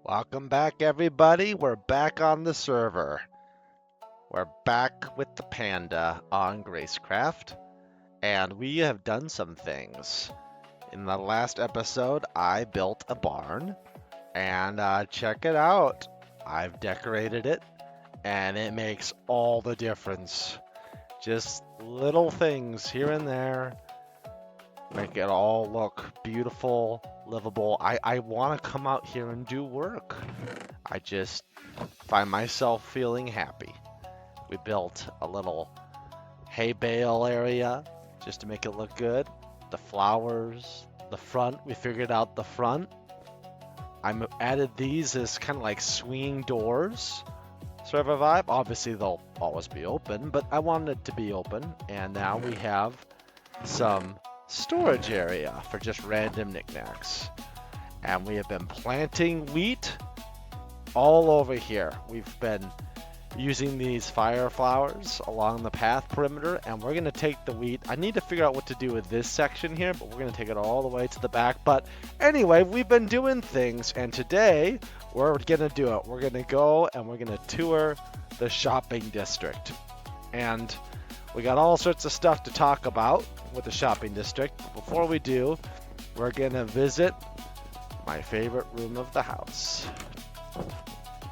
Welcome back, everybody. We're back on the server. We're back with the panda on Gracecraft, and we have done some things. In the last episode, I built a barn, and check it out. I've decorated it, and it makes all the difference. Just little things here and there make it all look beautiful, livable. I want to come out here and do work. I just find myself feeling happy. We built a little hay bale area just to make it look good. The flowers, the front, we figured out the front. I added these as kind of like swinging doors sort of a vibe. Obviously, they'll always be open, but I wanted it to be open. And now we have some storage area for just random knickknacks. And we have been planting wheat all over here. We've been using these fire flowers along the path perimeter, and we're going to take the wheat. I need to figure out what to do with this section here, but we're going to take it all the way to the back. But anyway, we've been doing things, and today we're going to do it. We're going to go and we're going to tour the shopping district. And we got all sorts of stuff to talk about with the shopping district. But before we do, we're going to visit my favorite room of the house,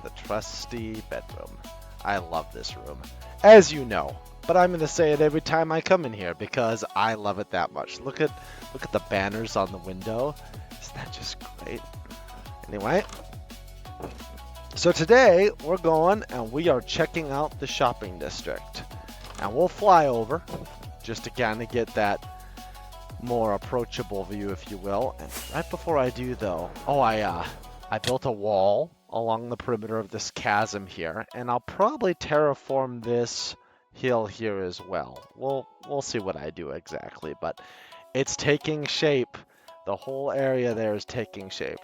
the trusty bedroom. I love this room, as you know, but I'm going to say it every time I come in here because I love it that much. Look at the banners on the window. Isn't that just great? Anyway, so today we're going and we are checking out the shopping district. And we'll fly over just to kind of get that more approachable view, if you will. And right before I do, though, I built a wall along the perimeter of this chasm here, and I'll probably terraform this hill here as well. We'll see what I do exactly, but it's taking shape. The whole area there is taking shape.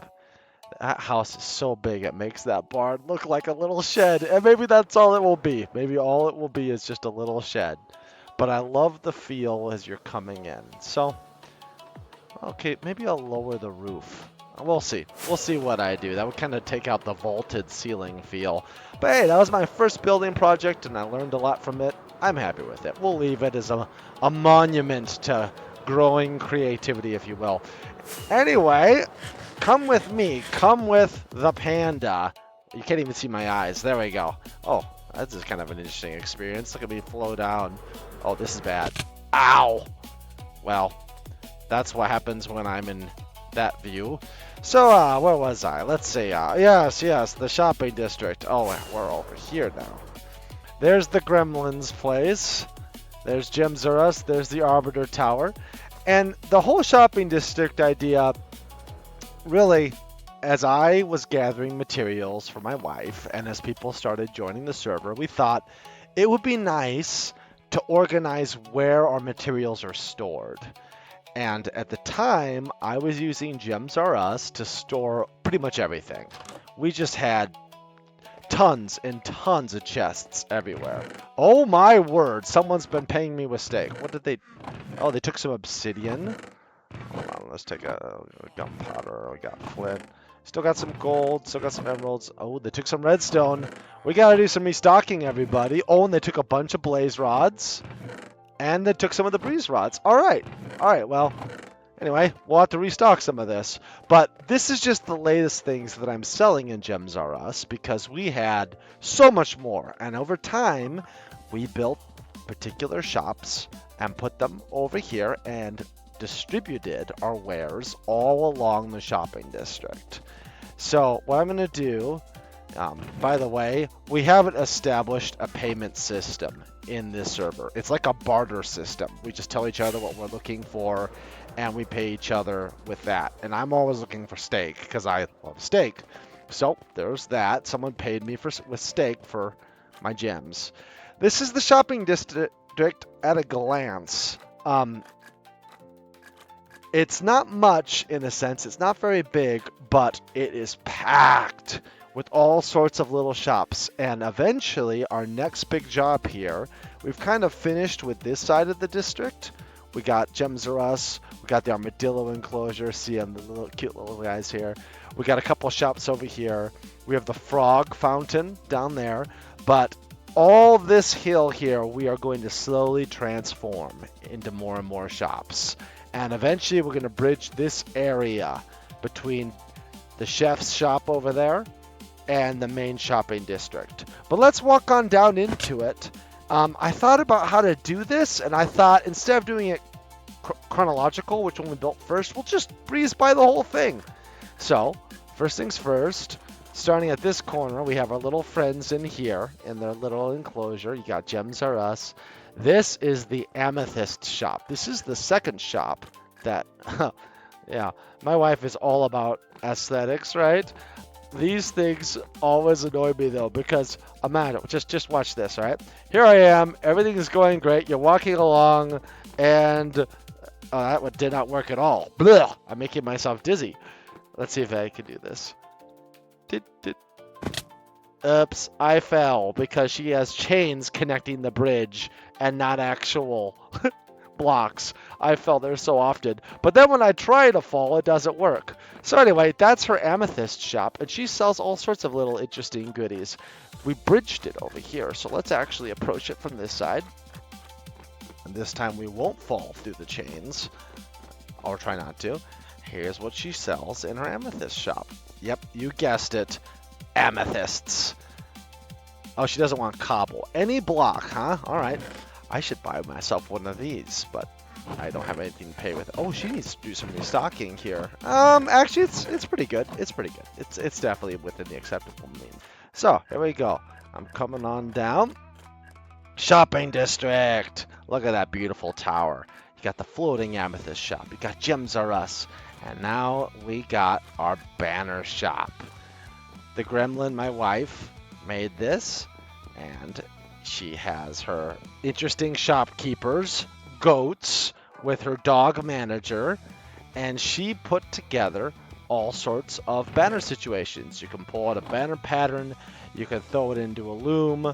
That house is so big, it makes that barn look like a little shed, and maybe that's all it will be. Maybe all it will be is just a little shed. But I love the feel as you're coming in. So, okay, maybe I'll lower the roof. We'll see. We'll see what I do. That would kind of take out the vaulted ceiling feel. But hey, that was my first building project, and I learned a lot from it. I'm happy with it. We'll leave it as a monument to growing creativity, if you will. Anyway, come with me. Come with the panda. You can't even see my eyes. There we go. Oh, that's just kind of an interesting experience. Look at me flow down. Oh, this is bad. Ow! Well, that's what happens when I'm in that view. So, where was I? Let's see. Yes, the shopping district. Oh, we're over here now. There's the Gremlins place. There's Gems R Us. There's the Arbiter Tower. And the whole shopping district idea, really, as I was gathering materials for my wife, and as people started joining the server, we thought it would be nice to organize where our materials are stored. And at the time, I was using Gems R Us to store pretty much everything. We just had tons and tons of chests everywhere. Oh my word, someone's been paying me with steak. What did they... Oh, they took some obsidian. Hold on, let's take a gunpowder. We got flint. Still got some gold, still got some emeralds. Oh, they took some redstone. We gotta do some restocking, everybody. Oh, and they took a bunch of blaze rods. And they took some of the breeze rods. All right, well, anyway, we'll have to restock some of this. But this is just the latest things that I'm selling in Gems R Us because we had so much more. And over time, we built particular shops and put them over here and distributed our wares all along the shopping district. So what I'm going to do, by the way, we haven't established a payment system in this server. It's like a barter system. We just tell each other what we're looking for and we pay each other with that. And I'm always looking for steak because I love steak. So there's that. Someone paid me with steak for my gems. This is the shopping district at a glance. It's not much in a sense. It's not very big, but it is packed with all sorts of little shops. And eventually, our next big job here, we've kind of finished with this side of the district. We got Gems R Us. We got the armadillo enclosure. See them, the little cute little guys here. We got a couple shops over here. We have the frog fountain down there. But all this hill here, we are going to slowly transform into more and more shops. And eventually we're going to bridge this area between the chef's shop over there and the main shopping district. But let's walk on down into it. I thought about how to do this, and I thought instead of doing it chronological, which one we built first, we'll just breeze by the whole thing. So, first things first, starting at this corner, we have our little friends in here in their little enclosure. You got Gems R Us. This is the Amethyst shop. This is the second shop that, yeah, my wife is all about aesthetics, right? These things always annoy me though, because imagine, just watch this, all right? Here I am, everything is going great, you're walking along, and that one did not work at all. Blah! I'm making myself dizzy. Let's see if I can do this. Oops, I fell because she has chains connecting the bridge and not actual blocks. I fell there so often. But then when I try to fall, it doesn't work. So anyway, that's her Amethyst shop, and she sells all sorts of little interesting goodies. We bridged it over here, so let's actually approach it from this side. And this time we won't fall through the chains. Or try not to. Here's what she sells in her Amethyst shop. Yep, you guessed it. Amethysts. Oh, she doesn't want cobble. Any block, huh? Alright. I should buy myself one of these, but I don't have anything to pay with it. Oh, she needs to do some restocking here. Actually, it's pretty good. It's pretty good. It's definitely within the acceptable mean. So, here we go. I'm coming on down. Shopping district. Look at that beautiful tower. You got the floating Amethyst shop. You got Gems R Us. And now we got our banner shop. The gremlin, my wife, made this, and she has her interesting shopkeepers, goats, with her dog manager, and she put together all sorts of banner situations. You can pull out a banner pattern, you can throw it into a loom,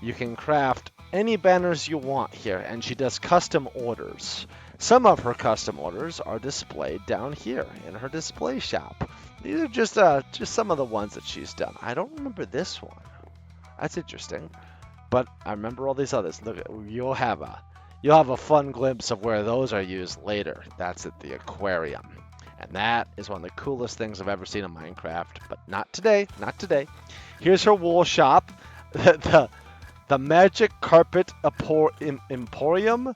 you can craft any banners you want here, and she does custom orders. Some of her custom orders are displayed down here in her display shop. These are just some of the ones that she's done. I don't remember this one. That's interesting. But I remember all these others. Look, you'll have a fun glimpse of where those are used later. That's at the aquarium. And that is one of the coolest things I've ever seen in Minecraft. But not today. Not today. Here's her wool shop. The Magic Carpet Emporium.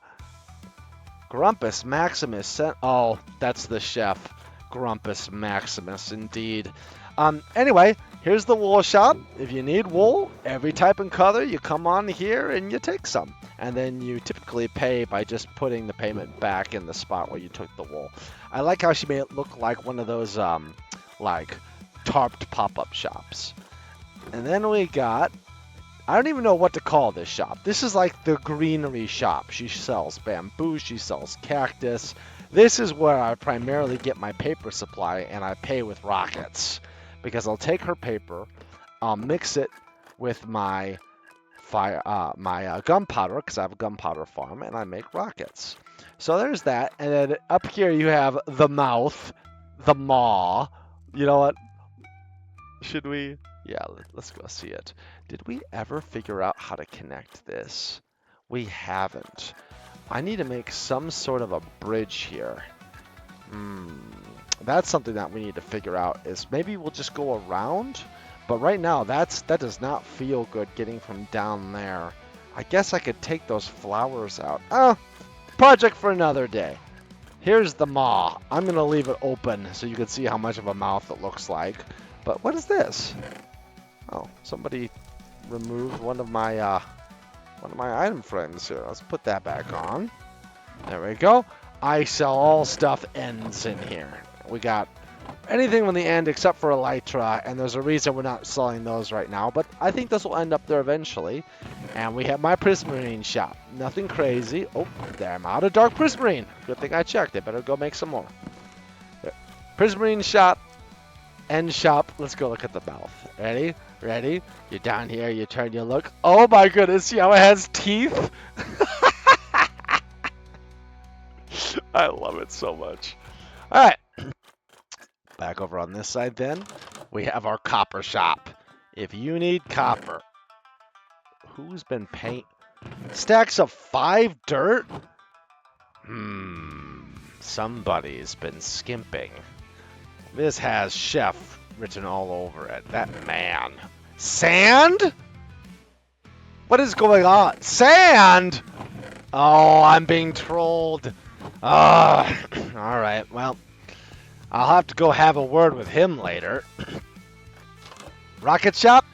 Grumpus Maximus. Oh, that's the chef. Grumpus Maximus, indeed. Anyway, here's the wool shop. If you need wool, every type and color, you come on here and you take some. And then you typically pay by just putting the payment back in the spot where you took the wool. I like how she made it look like one of those, like, tarped pop-up shops. And then we got... I don't even know what to call this shop. This is like the greenery shop. She sells bamboo, she sells cactus. This is where I primarily get my paper supply, and I pay with rockets. Because I'll take her paper, I'll mix it with my gunpowder, because I have a gunpowder farm, and I make rockets. So there's that, and then up here you have the mouth, the maw. You know what? Should we? Yeah, let's go see it. Did we ever figure out how to connect this? We haven't. I need to make some sort of a bridge here. That's something that we need to figure out, is maybe we'll just go around. But right now, that does not feel good getting from down there. I guess I could take those flowers out. Oh, project for another day. Here's the maw. I'm going to leave it open so you can see how much of a mouth it looks like. But what is this? Oh, somebody removed one of my item frames here. Let's put that back on. There we go. I sell all stuff ends in here. We got anything on the end except for elytra, and there's a reason we're not selling those right now, but I think this will end up there eventually. And we have my prismarine shop. Nothing crazy. Oh, there, I'm out of dark prismarine. Good thing I checked. I better go make some more. There. Prismarine shop. End shop. Let's go look at the mouth. Ready? Ready? You're down here. You turn, you look. Oh my goodness. See how it has teeth? I love it so much. All right. Back over on this side then, we have our copper shop. If you need copper, who's been paint? Stacks of 5 dirt? Somebody's been skimping. This has chef written all over it. That man. Sand? What is going on? Sand? Oh, I'm being trolled. All right, well, I'll have to go have a word with him later. Rocket shop?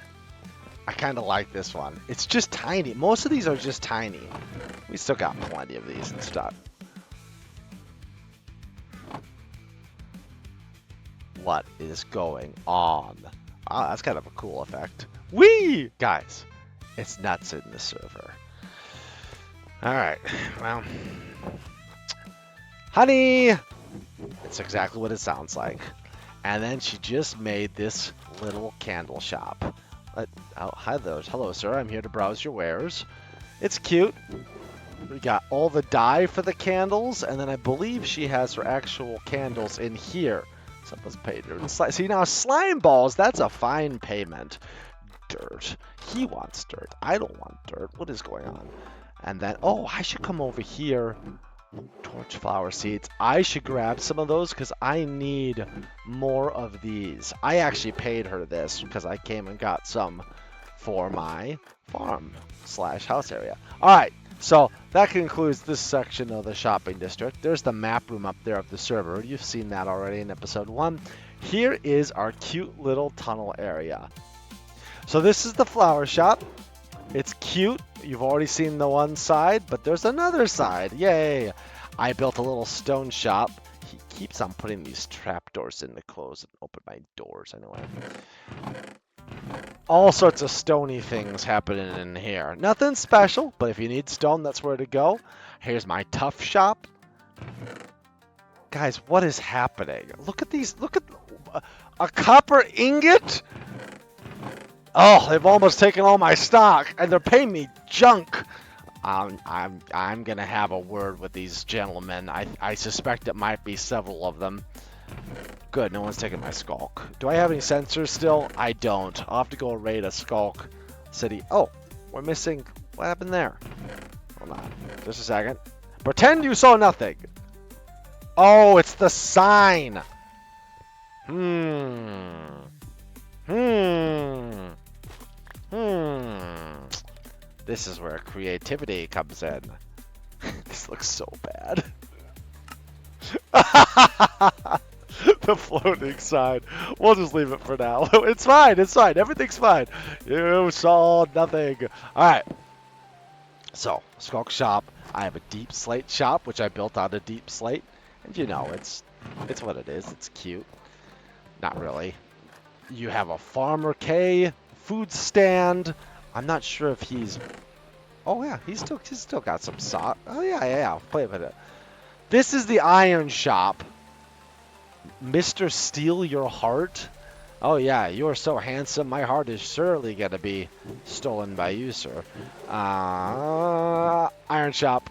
I kind of like this one. It's just tiny. Most of these are just tiny. We still got plenty of these and stuff. What is going on? Oh, that's kind of a cool effect. Whee! Guys, it's nuts in the server. Alright, well. Honey! It's exactly what it sounds like. And then she just made this little candle shop. Hi there. Hello, sir. I'm here to browse your wares. It's cute. We got all the dye for the candles, and then I believe she has her actual candles in here. Someone's paid her. See, now slime balls, that's a fine payment. Dirt. He wants dirt. I don't want dirt. What is going on? And then, oh, I should come over here. Torch flower seeds. I should grab some of those because I need more of these. I actually paid her this because I came and got some for my farm / house area. All right, so that concludes this section of the shopping district. There's the map room up there of the server. You've seen that already in episode 1. Here is our cute little tunnel area. So this is the flower shop. It's cute. You've already seen the one side, but there's another side. Yay! I built a little stone shop. He keeps on putting these trapdoors in to close and open my doors anyway. All sorts of stony things happening in here. Nothing special, but if you need stone, that's where to go. Here's my tough shop. Guys, what is happening? Look at these. Look at a copper ingot. Oh, they've almost taken all my stock, and they're paying me junk. I'm gonna have a word with these gentlemen. I suspect it might be several of them. Good, no one's taking my skulk. Do I have any sensors still? I don't. I'll have to go raid a skulk city. Oh, we're missing. What happened there? Hold on, just a second. Pretend you saw nothing. Oh, it's the sign. This is where creativity comes in. This looks so bad. The floating sign. We'll just leave it for now. It's fine. It's fine. Everything's fine. You saw nothing. All right. So, Skulk Shop. I have a deep slate shop, which I built out of deep slate. And you know, it's what it is. It's cute. Not really. You have a Farmer K food stand. I'm not sure if he's... Oh, yeah. He's still got some sock. Oh, yeah. Play with it. This is the iron shop. Mr. Steal Your Heart. Oh, yeah. You are so handsome. My heart is surely going to be stolen by you, sir. Iron shop.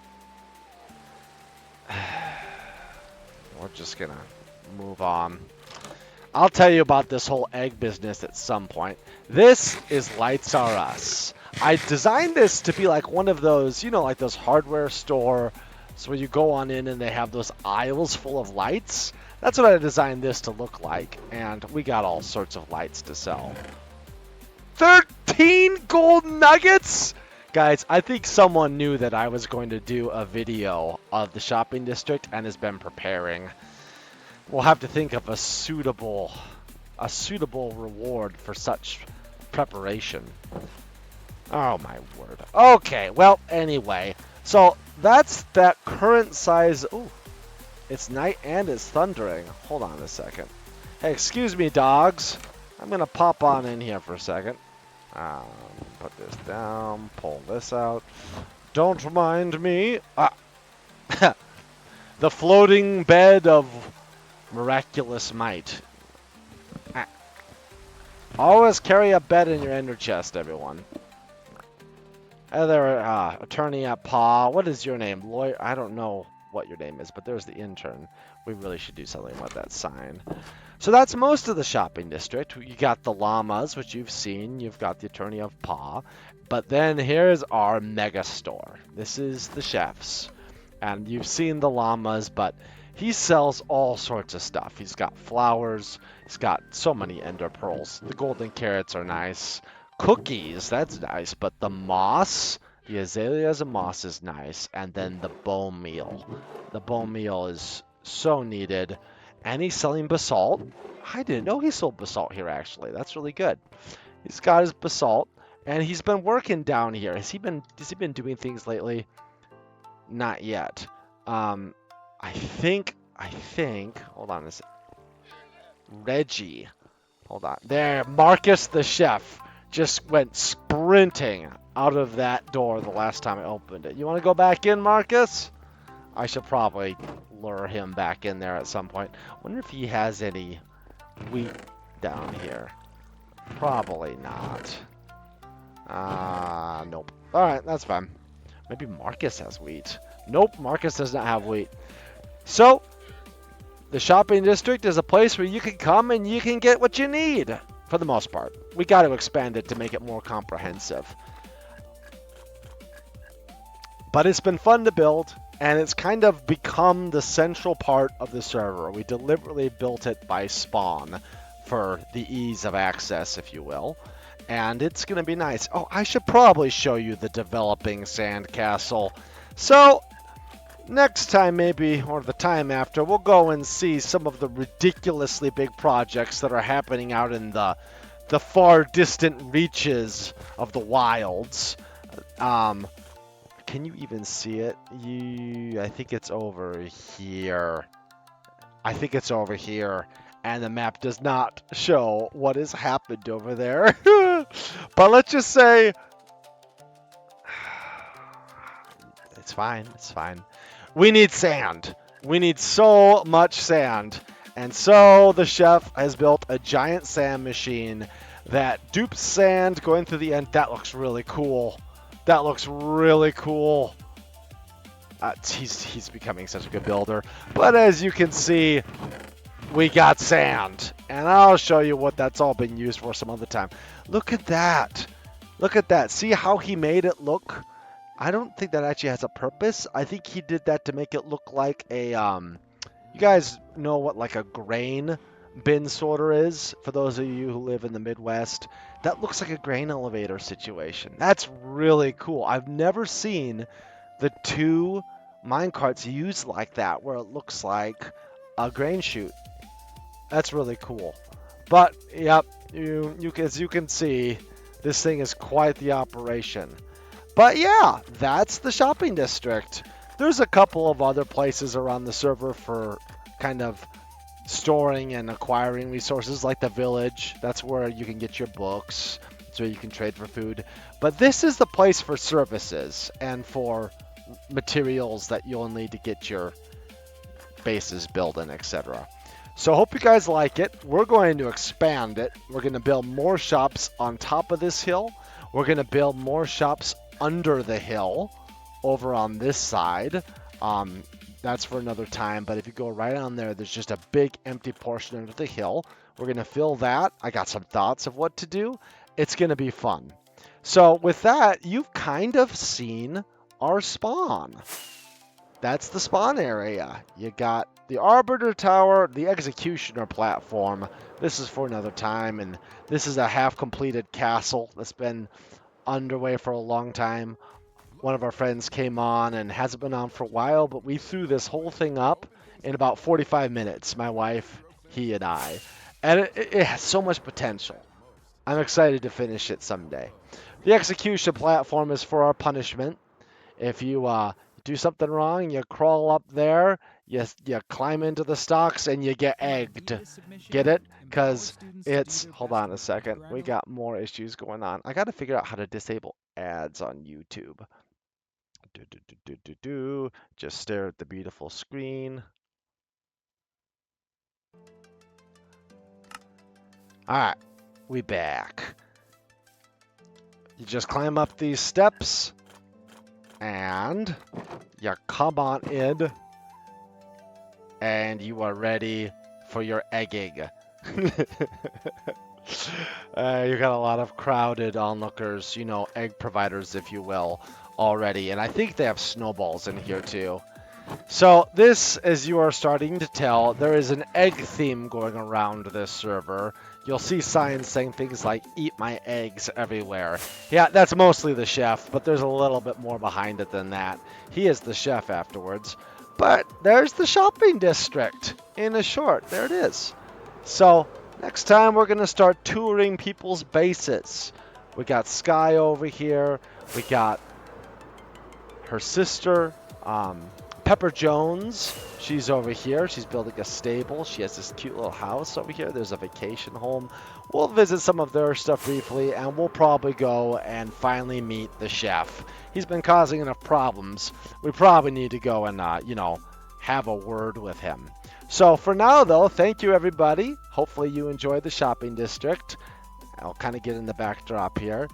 We're just going to move on. I'll tell you about this whole egg business at some point. This is Lights R Us. I designed this to be like one of those, you know, like those hardware store. So when you go on in and they have those aisles full of lights. That's what I designed this to look like. And we got all sorts of lights to sell. 13 gold nuggets? Guys, I think someone knew that I was going to do a video of the shopping district and has been preparing. We'll have to think of a suitable reward for such preparation. Oh my word. Okay, well, anyway. So that's that current size. Ooh, it's night and it's thundering. Hold on a second. Hey, excuse me, dogs. I'm gonna pop on in here for a second. Put this down. Pull this out. Don't mind me. The floating bed of miraculous might. Always carry a bed in your ender chest, everyone. Hey there, attorney at Paw. What is your name? Lawyer? I don't know. what your name is, but there's the intern. We really should do something about that sign. So that's most of the shopping district. You got the llamas, which you've seen. You've got the Attorney of Paw. But then here's our mega store. This is the chef's. And you've seen the llamas, but he sells all sorts of stuff. He's got flowers. He's got so many ender pearls. The golden carrots are nice. Cookies, that's nice. But the moss, the azaleas and moss is nice. And then the bone meal. The bone meal is so needed. And he's selling basalt. I didn't know he sold basalt here, actually. That's really good. He's got his basalt. And he's been working down here. Has he been doing things lately? Not yet. I think, hold on a sec. Reggie. Hold on. There, Marcus the chef just went sprinting out of that door the last time I opened it. You want to go back in, Marcus? I should probably lure him back in there at some point. Wonder if he has any wheat down here. Probably not. Nope. Alright, that's fine. Maybe Marcus has wheat. Nope, Marcus does not have wheat. So, the shopping district is a place where you can come and you can get what you need, for the most part. We got to expand it to make it more comprehensive. But it's been fun to build, and it's kind of become the central part of the server. We deliberately built it by spawn for the ease of access, if you will. And it's going to be nice. Oh, I should probably show you the developing sandcastle. So, next time maybe, or the time after, we'll go and see some of the ridiculously big projects that are happening out in the far distant reaches of the wilds. Can you even see it? I think it's over here. I think it's over here. And the map does not show what has happened over there. But let's just say... It's fine. It's fine. We need sand. We need so much sand. And so the chef has built a giant sand machine that dupes sand going through the end. That looks really cool. That looks really cool. He's becoming such a good builder. But as you can see, we got sand. And I'll show you what that's all been used for some other time. Look at that. Look at that. See how he made it look? I don't think that actually has a purpose. I think he did that to make it look like a, you guys know what like a grain bin sorter is? For those of you who live in the Midwest, that looks like a grain elevator situation. That's really cool. I've never seen the two minecarts used like that, where it looks like a grain chute. That's really cool. But, yep, as you can see, this thing is quite the operation. But yeah, that's the shopping district. There's a couple of other places around the server for kind of storing and acquiring resources, like the village. That's where you can get your books. That's where you can trade for food. But this is the place for services and for materials that you'll need to get your bases built in, etc. So hope you guys like it. We're going to expand it. We're going to build more shops on top of this hill. We're going to build more shops under the hill over on this side. That's for another time, but if you go right on there, there's just a big empty portion under the hill. We're going to fill that. I got some thoughts of what to do. It's going to be fun. So with that, you've kind of seen our spawn. That's the spawn area. You got the Arbiter Tower, the Executioner platform. This is for another time, and this is a half-completed castle that's been underway for a long time. One of our friends came on and hasn't been on for a while, but we threw this whole thing up in about 45 minutes, my wife, he, and I. And it has so much potential. I'm excited to finish it someday. The execution platform is for our punishment. If you do something wrong, you crawl up there, you climb into the stocks, and you get egged. Get it? Because it's... Hold on a second. We got more issues going on. I got to figure out how to disable ads on YouTube. Just stare at the beautiful screen. Alright, we back. You just climb up these steps, and you come on in and you are ready for your egging. You got a lot of crowded onlookers, egg providers, if you will, already. And I think they have snowballs in here too. So this, as you are starting to tell, there is an egg theme going around this server. You'll see signs saying things like, "Eat my eggs" everywhere. Yeah, that's mostly the chef, but there's a little bit more behind it than that. He is the chef afterwards. But there's the shopping district in a short. There it is. So next time we're going to start touring people's bases. We got Sky over here. We got her sister, Pepper Jones. She's over here. She's building a stable. She has this cute little house over here. There's a vacation home. We'll visit some of their stuff briefly, and we'll probably go and finally meet the chef. He's been causing enough problems. We probably need to go and, have a word with him. So for now, though, thank you, everybody. Hopefully you enjoyed the shopping district. I'll kind of get in the backdrop here.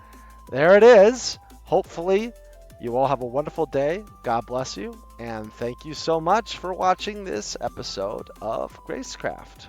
There it is. Hopefully you all have a wonderful day. God bless you. And thank you so much for watching this episode of Gracecraft.